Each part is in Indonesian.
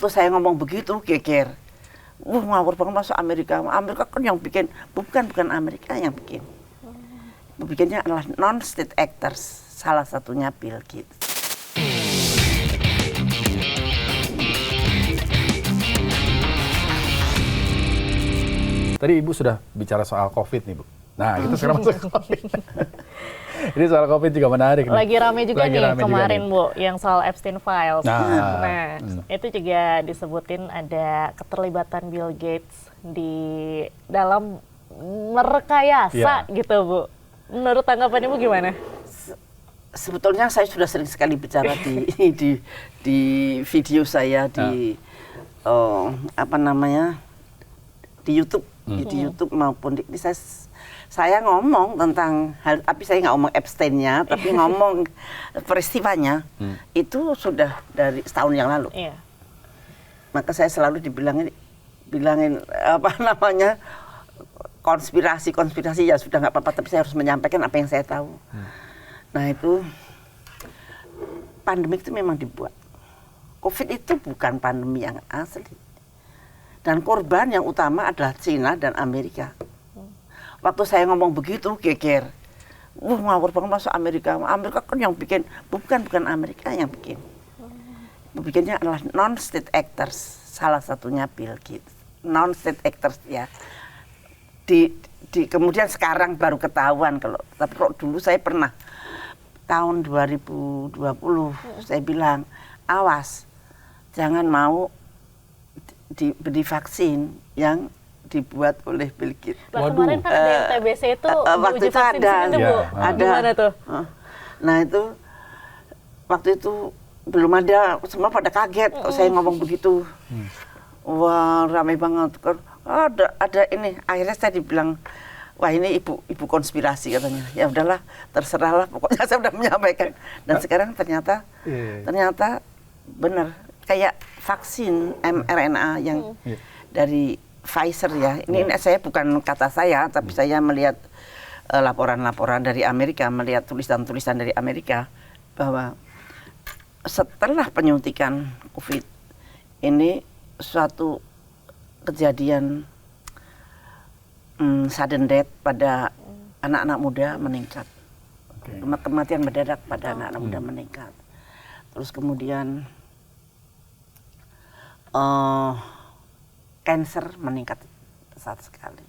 Waktu saya ngomong begitu, geger. Ngawur banget masuk Amerika. Amerika kan yang bikin, bukan Amerika yang bikin. Bikinnya adalah non-state actors, salah satunya Bill Gates. Tadi Ibu sudah bicara soal COVID nih, Bu. Nah, kita sekarang masuk ke COVID. Ini soal COVID juga menarik nih. Lagi rame juga nih kemarin, Bu, yang soal Epstein Files. Nah, itu juga disebutin ada keterlibatan Bill Gates di dalam merekayasa gitu, Bu. Menurut tanggapan Ibu gimana? Sebetulnya saya sudah sering sekali bicara di video saya di di YouTube, di YouTube maupun di saya ngomong tentang hal, tapi saya nggak ngomong Epstein-nya, tapi ngomong peristiwanya itu sudah dari setahun yang lalu. Maka saya selalu bilangin konspirasi ya sudah nggak apa-apa, tapi saya harus menyampaikan apa yang saya tahu. Nah itu pandemi itu memang dibuat. COVID itu bukan pandemi yang asli. Dan korban yang utama adalah Cina dan Amerika. Waktu saya ngomong begitu, geger. Ngawur banget masuk Amerika. Amerika kan yang bikin, bukan Amerika yang bikin. Bikinnya adalah non-state actors, salah satunya Bill Gates. Non-state actors ya. Kemudian sekarang baru ketahuan tapi kalau dulu saya pernah tahun 2020 saya bilang, awas, jangan mau diberi vaksin yang dibuat oleh Bill Gates. Kemarin kan ada yang TBC itu waktu itu ada. Gimana tuh? Nah itu waktu itu belum ada, semua pada kaget saya ngomong begitu. Wah ramai banget. Ada ini, akhirnya saya dibilang, wah ini ibu konspirasi katanya. Ya udahlah, terserahlah, pokoknya saya sudah menyampaikan. Dan sekarang ternyata benar, kayak vaksin mRNA yang dari Pfizer ya. Ini saya bukan kata saya, tapi saya melihat laporan-laporan dari Amerika, melihat tulisan-tulisan dari Amerika bahwa setelah penyuntikan COVID ini suatu kejadian sudden death pada anak-anak muda meningkat. Kematian mendadak pada anak-anak muda meningkat. Terus kemudian kanker meningkat pesat sekali.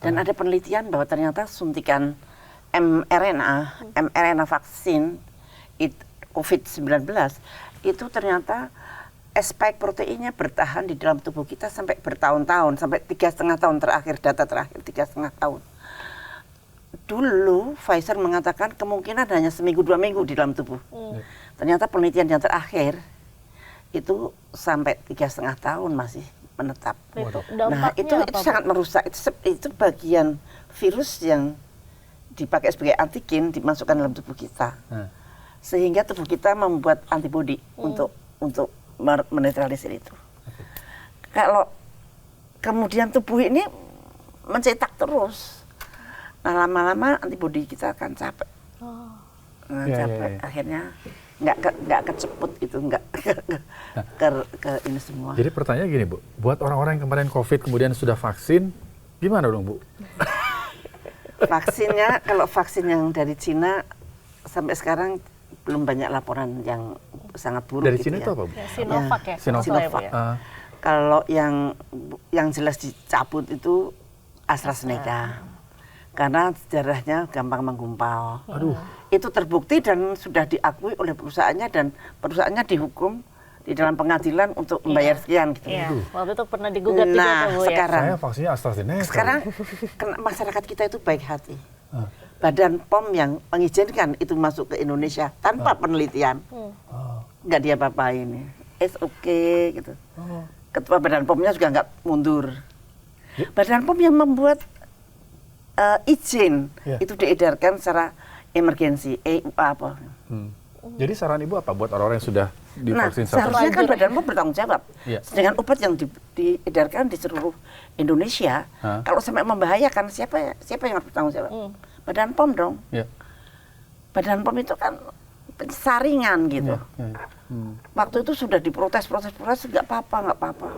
Dan ada penelitian bahwa ternyata suntikan mRNA vaksin COVID-19 itu ternyata spike proteinnya bertahan di dalam tubuh kita sampai bertahun-tahun, sampai 3,5 tahun terakhir, data terakhir 3,5 tahun. Dulu Pfizer mengatakan kemungkinan hanya seminggu 2 minggu di dalam tubuh. Ternyata penelitian yang terakhir itu sampai 3,5 tahun masih menetap. Nah itu sangat merusak. Itu bagian virus yang dipakai sebagai antigen dimasukkan dalam tubuh kita, sehingga tubuh kita membuat antibodi untuk menetralisir itu. Kalau kemudian tubuh ini mencetak terus, nah lama-lama antibodi kita akan capek. Capek, akhirnya nggak keceput gitu, nggak ke ini semua. Jadi pertanyaan gini, Bu, buat orang-orang yang kemarin COVID kemudian sudah vaksin, gimana dong, Bu? Vaksinnya, kalau vaksin yang dari Cina sampai sekarang belum banyak laporan yang sangat buruk. Dari gitu Cina itu apa, Bu? Sinovac ya? Sinovac. Kalau yang jelas dicabut itu AstraZeneca. Karena sejarahnya gampang menggumpal. Itu terbukti dan sudah diakui oleh perusahaannya, dan perusahaannya dihukum di dalam pengadilan untuk membayar sekian gitu. Waktu itu pernah digugat juga tuh, Bu, sekarang, saya vaksinnya AstraZeneca. Sekarang masyarakat kita itu baik hati. Badan POM yang mengizinkan itu masuk ke Indonesia tanpa penelitian, nggak dia apa-apain. It's okay gitu. Ketua Badan POM-nya juga nggak mundur. Badan POM yang membuat izin itu diedarkan secara emergensi, apa. Jadi saran Ibu apa buat orang-orang yang sudah divaksin? Seharusnya kan Badan POM bertanggung jawab dengan obat yang diedarkan di seluruh Indonesia. Kalau sampai membahayakan, siapa yang harus bertanggung jawab? Badan POM dong. Badan POM itu kan saringan gitu. Waktu itu sudah diprotes nggak apa-apa.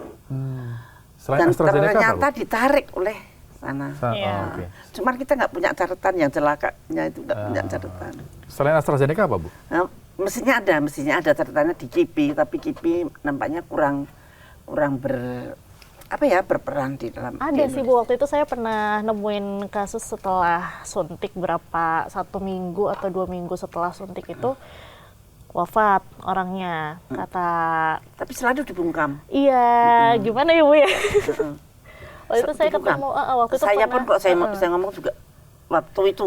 Selain Dan AstraZeneca ternyata apa, Bu? ditarik oleh sana. Iya. Oke. Cuman kita nggak punya catatan, yang celakanya itu nggak punya catatan. Selain AstraZeneca apa, Bu? Nah, mestinya ada catatannya di KIPI, tapi KIPI nampaknya kurang berperan di dalam. Ada sih Bu, waktu itu saya pernah nemuin kasus setelah suntik 1 minggu atau 2 minggu setelah suntik itu wafat orangnya, kata. Tapi selalu dibungkam. Iya, gimana ya Bu ya? Waktu itu saya Dibungkam. ketemu, waktu itu saya pernah, pun kok saya ngomong juga waktu itu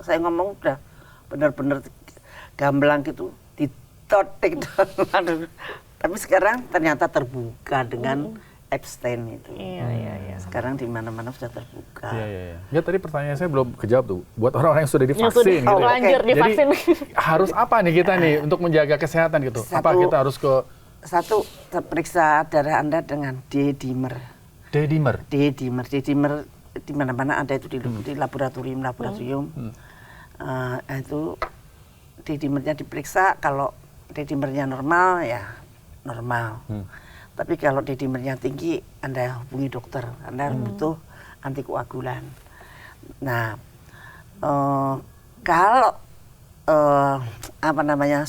saya ngomong udah benar-benar gamblang gitu ditotek. Aduh. Tapi sekarang ternyata terbuka dengan abstain itu. Iya. Sekarang di mana-mana sudah terbuka. Iya. Ya tadi pertanyaan saya belum kejawab tuh. Buat orang-orang yang sudah Yang divaksin sudah gitu. ya. terlanjur Oke. divaksin. Jadi harus apa nih kita nih untuk menjaga kesehatan gitu? Apa kita harus ke Satu, periksa darah Anda dengan D-dimer. D-dimer? D-dimer di mana-mana ada itu di laboratorium. Itu D-dimernya diperiksa, kalau D-dimernya normal ya normal. Tapi kalau D-dimernya tinggi, Anda hubungi dokter. Anda butuh antikoagulan. Nah, kalau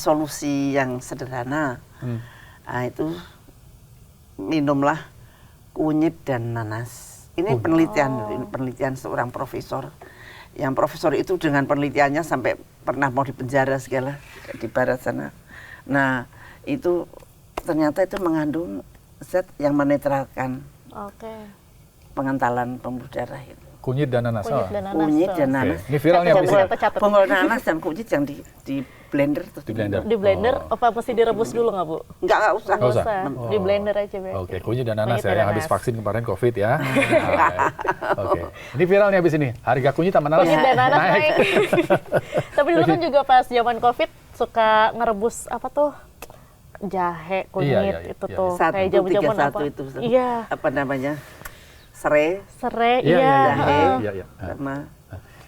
solusi yang sederhana, nah, itu minumlah kunyit dan nanas. Ini penelitian seorang profesor. Yang profesor itu dengan penelitiannya sampai pernah mau dipenjara segala di barat sana. Nah, itu ternyata itu mengandung zat yang menetralkan pengentalan pembuluh darah itu. Kunyit dan nanas. Kunyit dan nanas. Ini viral nih habis ini. Bonggol nanas dan kunyit yang di blender terus Di blender. Di blender, apa mesti direbus dulu nggak Bu? Nggak usah. Nggak usah. usah. Di blender aja berarti. Oke, kunyit dan nanas Kunyit ya, dan yang habis nanas. vaksin kemarin COVID ya. Oke, ini viral nih habis ini. Harga kunyit sama nanas Kunyit dan nanas naik. Tapi dulu kan juga pas zaman COVID suka ngerebus apa tuh? Jahe, kunyit itu tuh. Kayak jamu-jamuan apa? 131 itu. Iya. Apa namanya? Serai. Iya. Iya. Sama.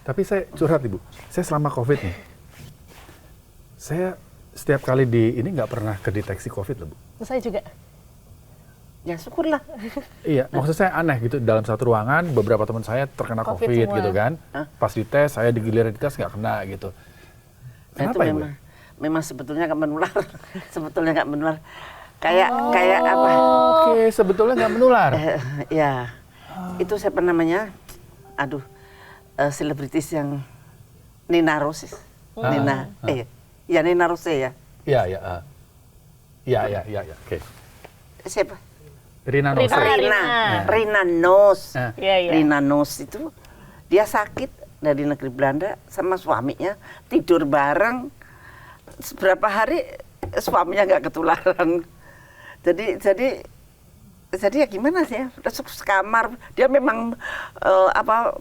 Tapi saya curhat Ibu, saya selama COVID nih, saya setiap kali di ini nggak pernah kedeteksi COVID loh Bu. Saya juga. Ya syukurlah. Iya, maksud saya aneh gitu, dalam satu ruangan beberapa teman saya terkena COVID COVID semua. gitu kan. Pas dites, saya digiliran dites nggak kena gitu. Nah, itu Kenapa ya Bu? memang sebetulnya nggak menular. Sebetulnya nggak menular. Kayak apa? Oke, sebetulnya nggak menular. Ya. Itu siapa namanya? Selebritis yang Nina Rose. Nina Rose ya. Iya. Oke. Siapa? Rina Nose. Rina Nose. Iya. Rina Nose itu dia sakit dari negeri Belanda sama suaminya, tidur bareng. Seberapa hari suaminya nggak ketularan. Jadi ya gimana sih ya, masuk sekamar, dia memang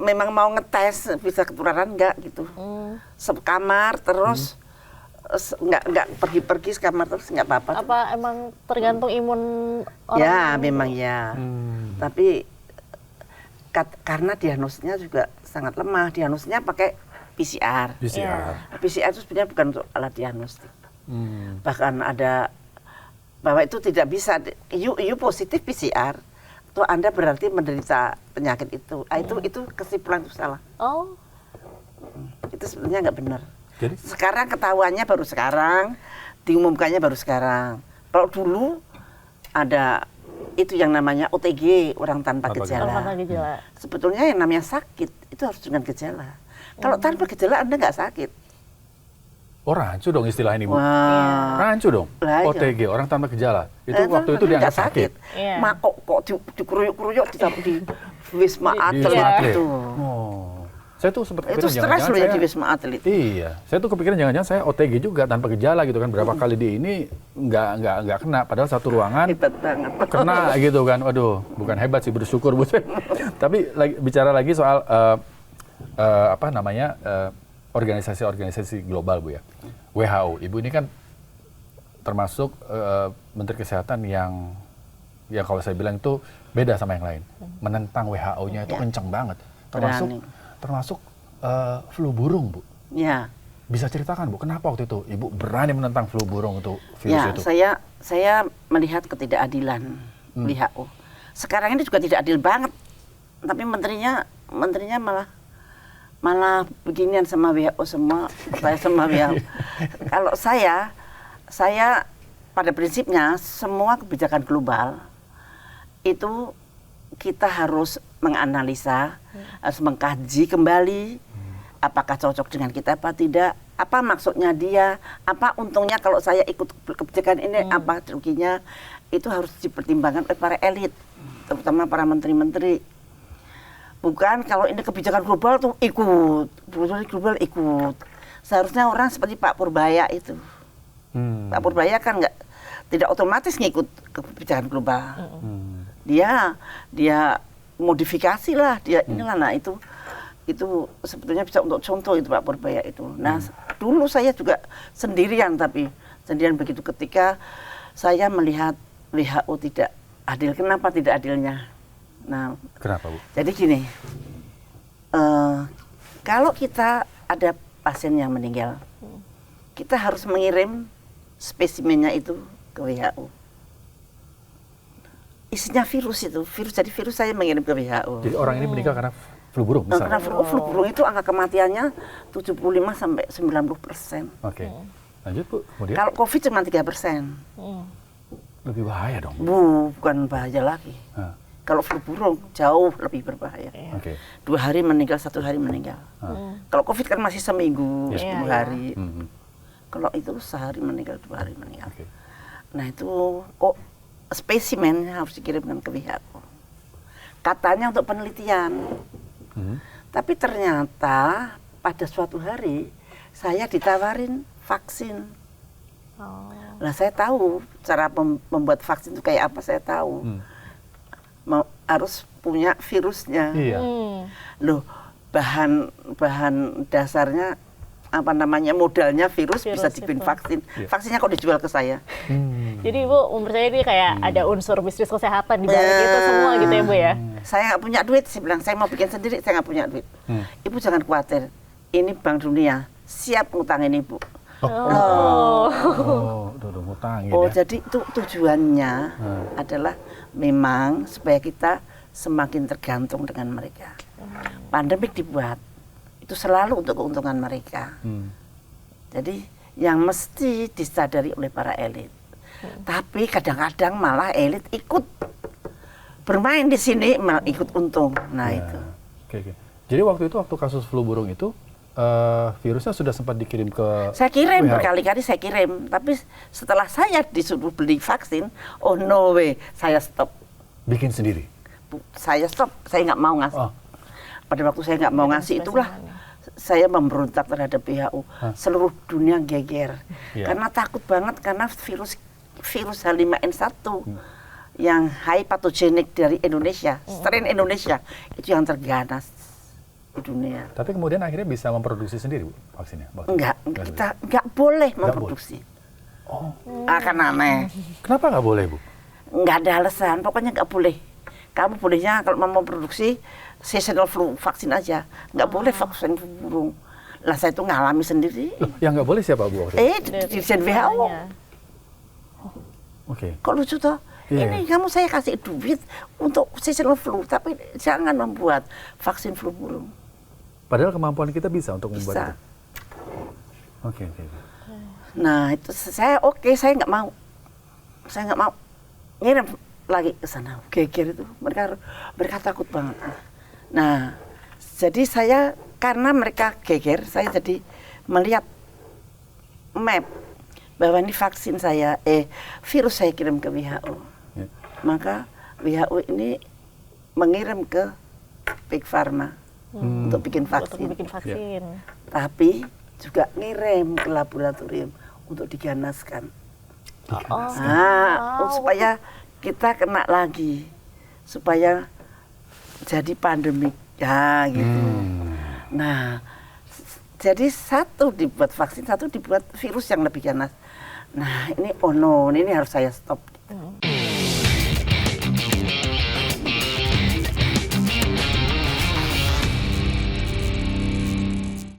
memang mau ngetes bisa ketularan nggak gitu. Sekamar terus nggak pergi-pergi sekamar terus nggak apa-apa. Apa emang tergantung imun orang? Ya memang ya. Tapi karena diagnosisnya juga sangat lemah, diagnosisnya pakai PCR. PCR itu sebenarnya bukan untuk alat diagnostik. Bahkan ada bahwa itu tidak bisa, you positif PCR, itu Anda berarti menderita penyakit itu. Itu kesimpulan itu salah. Itu sebenarnya nggak benar. Jadi? Sekarang ketahuannya baru sekarang, diumumkannya baru sekarang. Kalau dulu ada itu yang namanya OTG, orang tanpa gejala. Sebetulnya yang namanya sakit itu harus dengan gejala. Kalau tanpa gejala Anda nggak sakit. Oh, rancu dong istilah ini Bu. Wah. Rancu dong. Lah, iya. OTG, orang tanpa gejala. Itu waktu itu dianggap sakit. Iya. Kok dikeruyuk-keruyuk di Wisma Atlet itu. Oh. Saya tuh sempat Itu kepikiran stres loh ya saya- di Wisma Atlet. Iya, saya tuh kepikiran jangan-jangan saya OTG juga tanpa gejala gitu kan. Berapa kali di ini nggak kena, padahal satu ruangan Hebat banget. kena gitu kan. Waduh, bukan hebat sih, bersyukur Bu. Tapi bicara lagi soal organisasi-organisasi global Bu ya. WHO, Ibu ini kan termasuk Menteri Kesehatan yang kalau saya bilang itu beda sama yang lain. Menentang WHO-nya itu kencang banget. Termasuk flu burung Bu. Ya. Bisa ceritakan Bu, kenapa waktu itu Ibu berani menentang flu burung untuk virus Ya, itu? saya melihat ketidakadilan WHO. Sekarang ini juga tidak adil banget. Tapi menterinya malah beginian sama WHO semua, saya sama WHO. Kalau saya pada prinsipnya semua kebijakan global itu kita harus menganalisa, harus mengkaji kembali apakah cocok dengan kita apa tidak, apa maksudnya dia, apa untungnya kalau saya ikut kebijakan ini, apa ruginya, itu harus dipertimbangkan oleh para elit, terutama para menteri-menteri. Bukan kalau ini kebijakan global tuh ikut, kebijakan global ikut. Seharusnya orang seperti Pak Purbaya itu. Pak Purbaya kan tidak otomatis ngikut kebijakan global. Dia modifikasi lah, dia inilah. Nah itu sebetulnya bisa untuk contoh itu Pak Purbaya itu. Nah dulu saya juga sendirian begitu ketika saya melihat WHO tidak adil. Kenapa tidak adilnya? Nah, kenapa Bu? Jadi gini, kalau kita ada pasien yang meninggal, kita harus mengirim spesimennya itu ke WHO. Isinya virus itu, jadi virus saya mengirim ke WHO. Jadi orang ini meninggal karena flu burung misalnya? Karena flu burung itu angka kematiannya 75 sampai 90%. Oke, lanjut Bu, kemudian? Kalau COVID cuma 3%. Lebih bahaya dong? Bukan bahaya lagi. Kalau flu burung jauh lebih berbahaya. Oke. 2 hari meninggal, 1 hari meninggal. Kalau COVID kan masih seminggu, 10 hari. Kalau itu sehari meninggal, 2 hari meninggal. Okay. Nah itu kok spesimen harus dikirimkan ke WHO. Katanya untuk penelitian. Tapi ternyata pada suatu hari saya ditawarin vaksin. Nah saya tahu cara membuat vaksin itu kayak apa, saya tahu. Harus punya virusnya. Iya. Loh, bahan dasarnya apa namanya, modalnya virus bisa dibikin vaksin. Vaksinnya kok dijual ke saya. Jadi Ibu mempercayai ini kayak ada unsur bisnis kesehatan di balik itu semua gitu ya Bu ya? Saya nggak punya duit, saya bilang saya mau bikin sendiri, saya nggak punya duit. Ibu jangan khawatir, ini Bank Dunia siap ngutangin Ibu. Udah ngutangin ya. Jadi itu tujuannya adalah memang supaya kita semakin tergantung dengan mereka. Pandemik dibuat itu selalu untuk keuntungan mereka. Jadi yang mesti disadari oleh para elit. Tapi kadang-kadang malah elit ikut bermain di sini, malah ikut untung. Nah itu. Oke. Jadi waktu kasus flu burung itu virusnya sudah sempat dikirim ke saya kirim WHO. berkali-kali, saya kirim, tapi setelah saya disuruh beli vaksin, oh no way, saya stop. Bikin sendiri? Saya stop, saya nggak mau ngasih. Pada waktu saya nggak mau ngasih itulah saya memberontak terhadap WHO. Seluruh dunia geger karena takut banget, karena virus H5N1 yang high patogenik dari Indonesia, strain Indonesia itu yang terganas di dunia. Tapi kemudian akhirnya bisa memproduksi sendiri Bu vaksinnya? Enggak, kita nggak boleh memproduksi. Akan aneh. Kenapa nggak boleh Bu? Nggak ada alasan, pokoknya nggak boleh. Kamu bolehnya kalau mau memproduksi seasonal flu vaksin aja, nggak boleh vaksin flu burung. Lah saya itu ngalami sendiri. Loh, yang nggak boleh siapa Bu? Dirjen WHO. Oke. Kok lucu toh? Ini kamu saya kasih duit untuk seasonal flu, tapi jangan membuat vaksin flu burung. Padahal kemampuan kita bisa untuk membuat itu. Oke. Nah itu saya saya nggak mau. Saya nggak mau ngirim lagi ke sana. Geger itu, mereka takut banget. Nah, jadi saya karena mereka geger, saya jadi melihat map bahwa ini vaksin saya, virus saya kirim ke WHO. Maka WHO ini mengirim ke Big Pharma untuk bikin vaksin. Tapi juga ngirim ke laboratorium untuk diganaskan. Supaya kita kena lagi, supaya jadi pandemik ya gitu. Nah, jadi satu dibuat vaksin, satu dibuat virus yang lebih ganas. Nah ini ini harus saya stop.